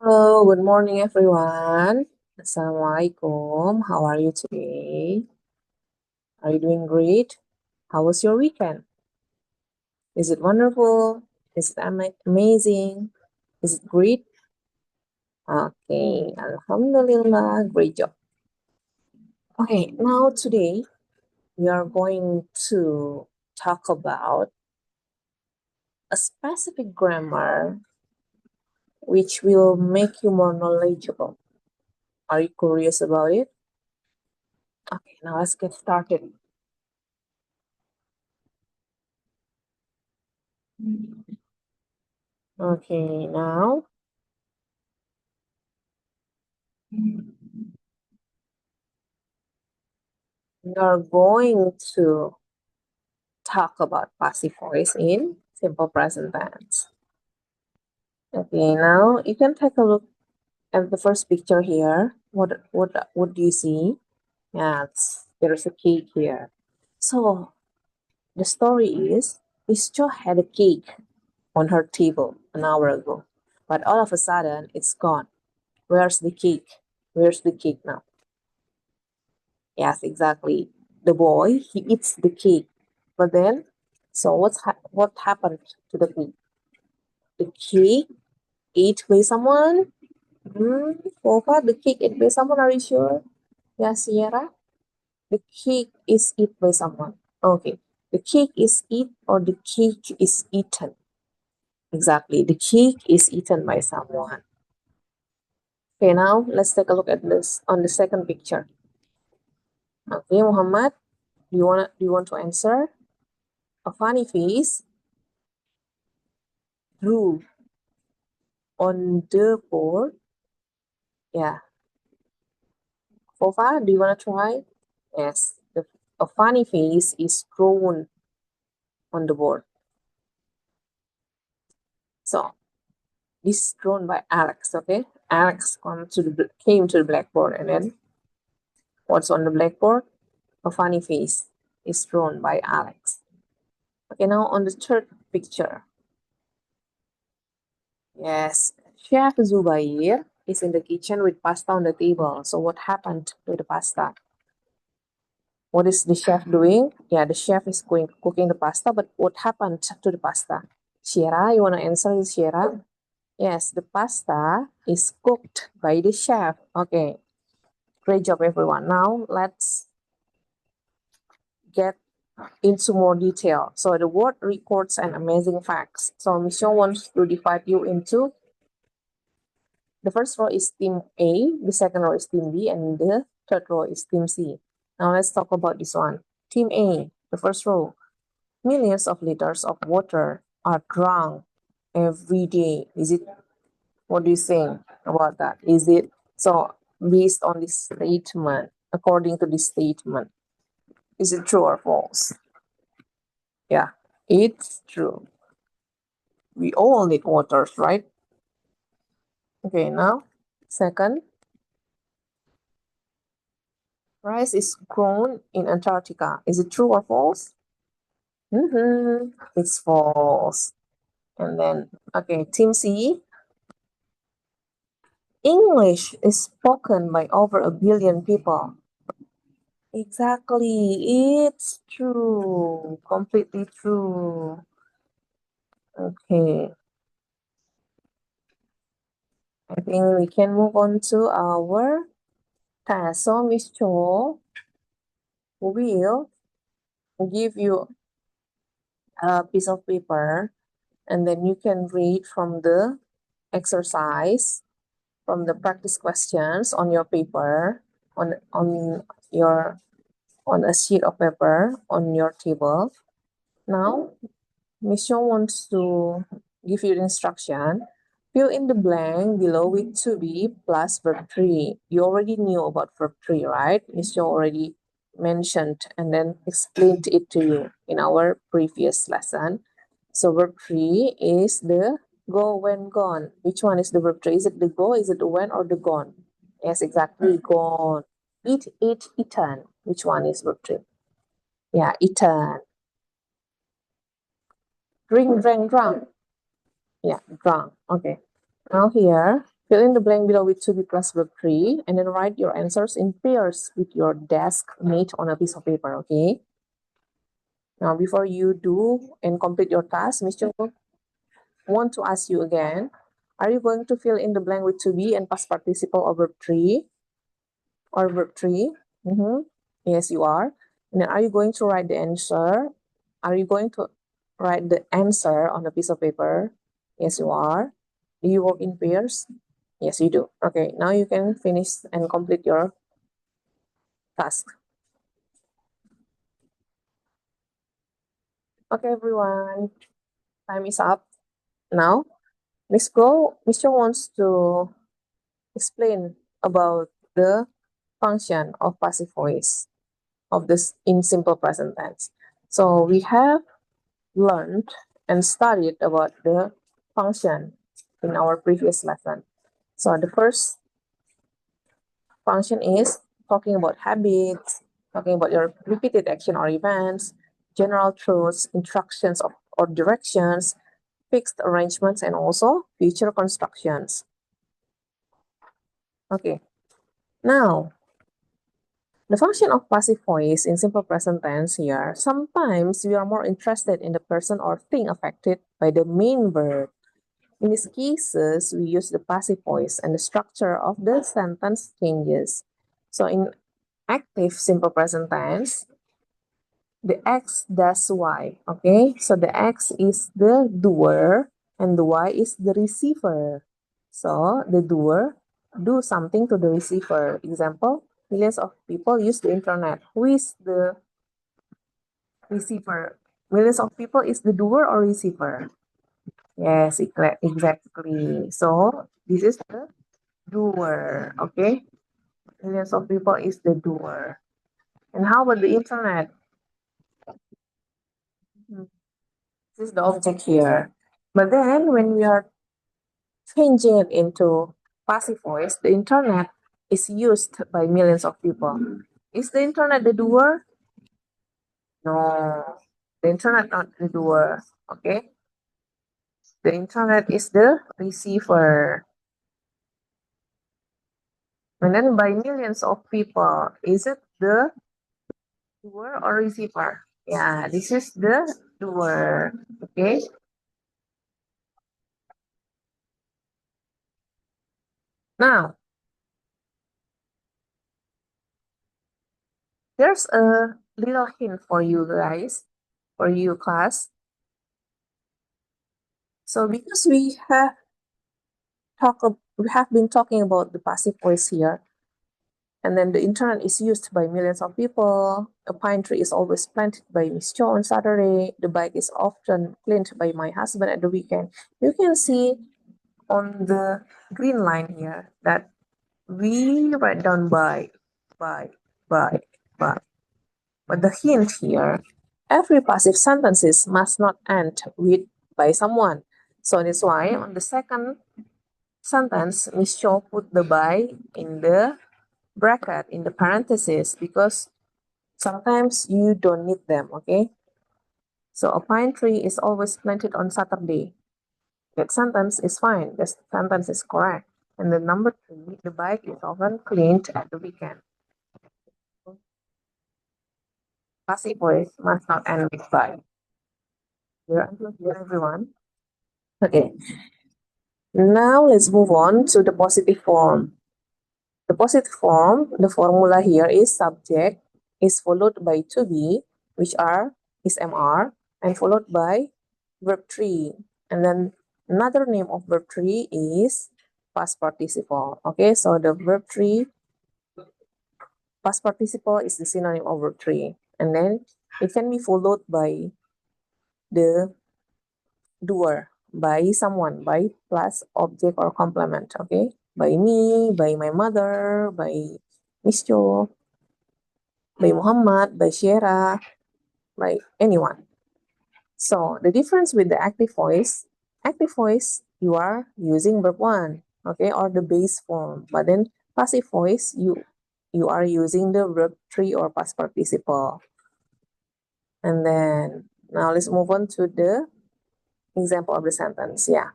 Hello, good morning, everyone. Assalamualaikum. How are you today? Are you doing great? How was your weekend? Is it wonderful? Is it amazing? Is it great? Okay, Alhamdulillah, great job. Okay, now today we are going to talk about a specific grammar which will make you more knowledgeable. Are you curious about it? Okay, now let's get started. Okay, now we are going to talk about passive voice in simple present tense. Okay, now you can take a look at the first picture here. What do you see? Yes, there's a cake here. So the story is Miss Cho had a cake on her table an hour ago, but all of a sudden it's gone. Where's the cake? Where's the cake now? Yes, exactly. The boy he eats the cake, but then, so what happened to the cake? The cake ate by someone? So far, the cake ate by someone. Are you sure? Yeah, Sierra. The cake is eat by someone. Okay. The cake is eat or the cake is eaten. Exactly. The cake is eaten by someone. Okay, now let's take a look at this on the second picture. Okay, Muhammad, do you want to answer? A funny face drew on the board. Yeah. Fofa, do you want to try? Yes. A funny face is drawn on the board. So this is drawn by Alex. Okay. Alex came to the blackboard, and then what's on the blackboard? A funny face is drawn by Alex. Okay. Now on the third picture. Yes. Chef Zubair is in the kitchen with pasta on the table. So what happened to the pasta? What is the chef doing? Yeah, the chef is cooking the pasta, but what happened to the pasta? Shira, you want to answer this, Shira? Yes, the pasta is cooked by the chef. Okay, great job, everyone. Now let's get into more detail. So the word records an amazing facts. So Michelle wants to divide you into the first row is team A, the second row is team B, and the third row is team C. Now let's talk about this one. Team A, the first row. Millions of liters of water are drunk every day. Is it? What do you think about that? Is it so? Based on this statement, according to this statement, is it true or false? Yeah, it's true. We all need waters, right? Okay, now second, rice is grown in Antarctica. Is it true or false? It's false. And then, okay, Team C. English is spoken by over 1 billion people. Exactly, it's true. Completely true. Okay, I think we can move on to our task. So Miss Cho will give you a piece of paper, and then you can read from the exercise, from the practice questions on your paper, on your on a sheet of paper on your table. Now, Mission wants to give you the instruction. Fill in the blank below with to be plus verb 3. You already knew about verb 3, right? Mission already mentioned and then explained it to you in our previous lesson. So verb 3 is the go, when, gone. Which one is the verb 3? Is it the go, is it the when, or the gone? Yes, exactly, gone. Eat, eaten. Which one is verb 3? Yeah, eaten. Drink, drank, drunk. Yeah, drunk. Okay. Now here, Fill in the blank below with to be plus verb 3 and then write your answers in pairs with your desk mate on a piece of paper, okay? Now, before you do and complete your task, Mr. want to ask you again, are you going to fill in the blank with to be and past participle or verb 3? Or verb 3? Yes, you are. And then are you going to write the answer? Are you going to write the answer on a piece of paper? Yes, you are. Do you work in pairs? Yes, you do. Okay, now you can finish and complete your task. Okay, everyone. Time is up. Now, Mr. wants to explain about the function of passive voice of this in simple present tense. So we have learned and studied about the function in our previous lesson. So the first function is talking about habits, talking about your repeated action or events, general truths, instructions or directions, fixed arrangements, and also future constructions. Okay, now the function of passive voice in simple present tense here, sometimes we are more interested in the person or thing affected by the main verb. In these cases, we use the passive voice and the structure of the sentence changes. So in active simple present tense, the X does Y, okay? So the X is the doer and the Y is the receiver. So the doer do something to the receiver. Example, millions of people use the internet. Who is the receiver? Millions of people is the doer or receiver? Yes, exactly. So this is the doer, okay? Millions of people is the doer. And how about the internet? This is the object here. But then when we are changing it into passive voice, the internet is used by millions of people. Is the internet the doer? No, the internet not the doer. Okay, the internet is the receiver. And then by millions of people, is it the doer or receiver? Yeah, this is the doer. Okay. Now, there's a little hint for you guys, for you class. So because we have been talking about the passive voice here, and then the internet is used by millions of people. A pine tree is always planted by Miss Cho on Saturday. The bike is often cleaned by my husband at the weekend. You can see on the green line here that we write down by, by, by. But the hint here, every passive sentences must not end with by someone. So that's why on the second sentence, Miss Cho put the by in the bracket, in the parentheses, because sometimes you don't need them, okay? So a pine tree is always planted on Saturday. That sentence is fine. That sentence is correct. And the number 3, the bike is often cleaned at the weekend. Passive voice must not end with by. Here, everyone. Okay. Now let's move on to the positive form. The positive form, the formula here is subject is followed by to be, which are is MR, and followed by verb 3. And then another name of verb 3 is past participle. Okay, so the verb 3, past participle is the synonym of verb 3. And then it can be followed by the doer, by someone, by plus object or complement. Okay, by me, by my mother, by Miss Jo, by Muhammad, by Shera, by anyone. So the difference with the active voice, you are using verb 1, okay, or the base form. But then passive voice, you are using the verb 3 or past participle. And then now let's move on to the example of the sentence. Yeah.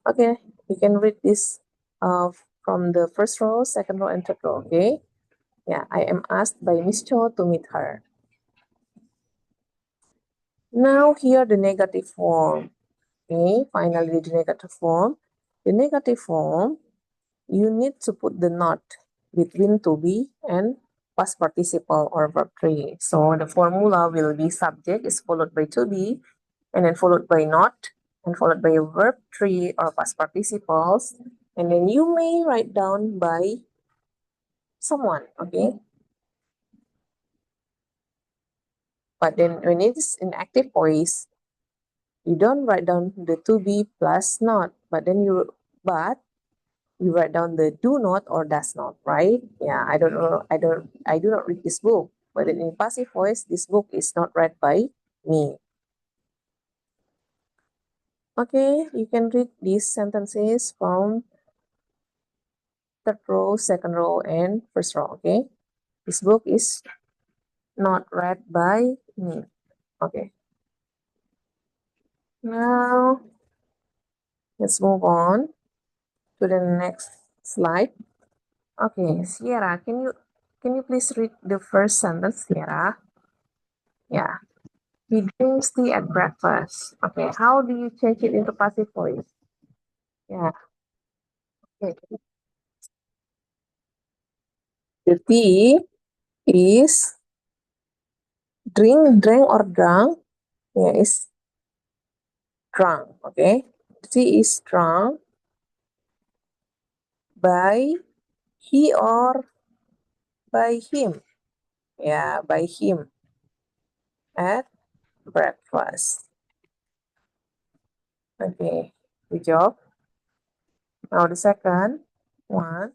Okay, you can read this from the first row, second row, and third row, okay? Yeah, I am asked by Miss Cho to meet her. Now here the negative form. Okay, finally the negative form. The negative form, you need to put the not between to be and past participle or verb 3. So the formula will be subject is followed by to be, and then followed by not, and followed by a verb 3 or past participles. And then you may write down by someone, okay? But then when it is in active voice, you don't write down the to be plus not, but you write down the do not or does not, right? Yeah, I don't know. I do not read this book. But in passive voice, this book is not read by me. Okay, you can read these sentences from third row, second row, and first row. Okay, this book is not read by me. Okay, now let's move on to the next slide. Okay, Sierra, can you please read the first sentence, Sierra? Yeah. He drinks tea at breakfast. Okay, how do you change it into passive voice? Yeah. Okay. The tea is drink or drunk. Yeah, is drunk. Okay. The tea is drunk by he or by him. Yeah, by him at breakfast. Okay, good job. Now the second one.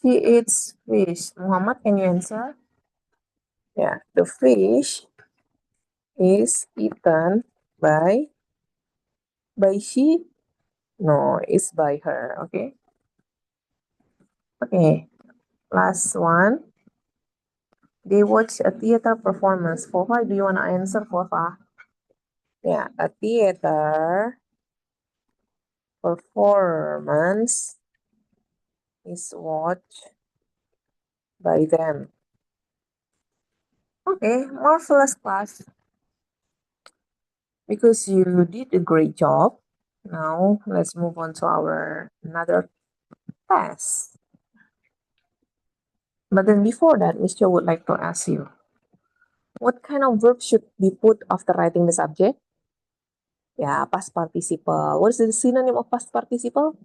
He eats fish. Muhammad, can you answer? Yeah, the fish is eaten by she. No, it's by her. Okay. Okay. Last one. They watch a theater performance. Fofa, do you want to answer, Fofa? Yeah, a theater performance is watched by them. Okay, marvelous class. Because you did a great job. Now let's move on to our another test. But then before that, Miss Jo would like to ask you, what kind of verb should be put after writing the subject? Yeah, past participle. What is the synonym of past participle?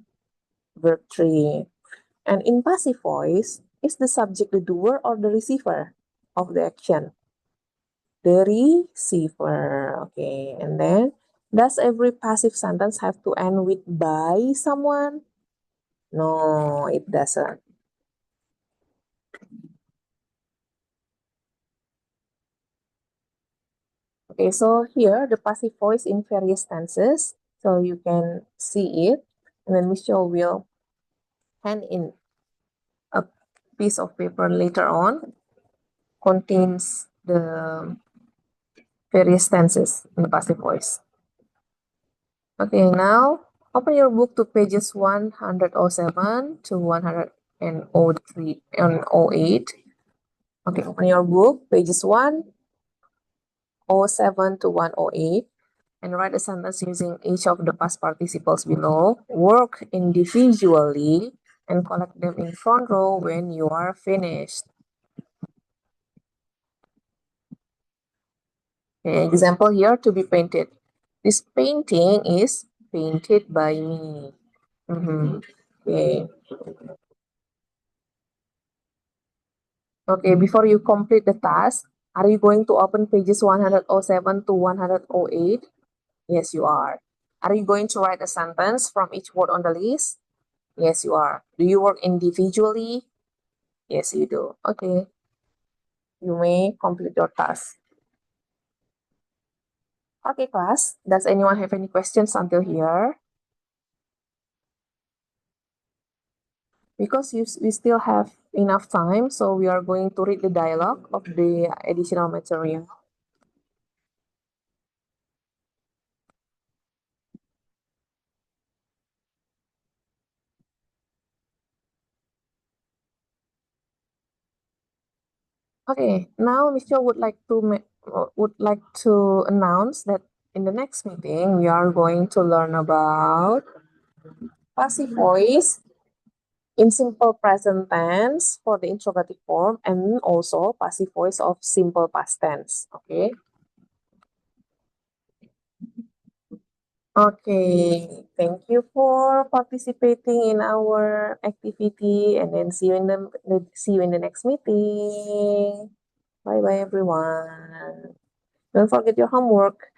Verb 3. And in passive voice, is the subject the doer or the receiver of the action? The receiver. Okay, and then does every passive sentence have to end with by someone? No, it doesn't. Okay, so here the passive voice in various tenses. So you can see it. And then Miss Jo will hand in a piece of paper later on contains the various tenses in the passive voice. Okay, now open your book to pages 107 to 103 and 08. Okay, open your book, pages 107 to 108, and write a sentence using each of the past participles below. Work individually and collect them in front row when you are finished. Okay, example here to be painted. This painting is painted by me. Okay. Okay, before you complete the task, are you going to open pages 107 to 108? Yes, you are. Are you going to write a sentence from each word on the list? Yes, you are. Do you work individually? Yes, you do. Okay, you may complete your task. Okay, class. Does anyone have any questions until here? Because we still have enough time, so we are going to read the dialogue of the additional material. Okay, now Michelle would like to announce that in the next meeting we are going to learn about passive voice in simple present tense for the interrogative form and also passive voice of simple past tense. Okay. Okay, thank you for participating in our activity and then see you in the next meeting. Bye bye everyone. Don't forget your homework.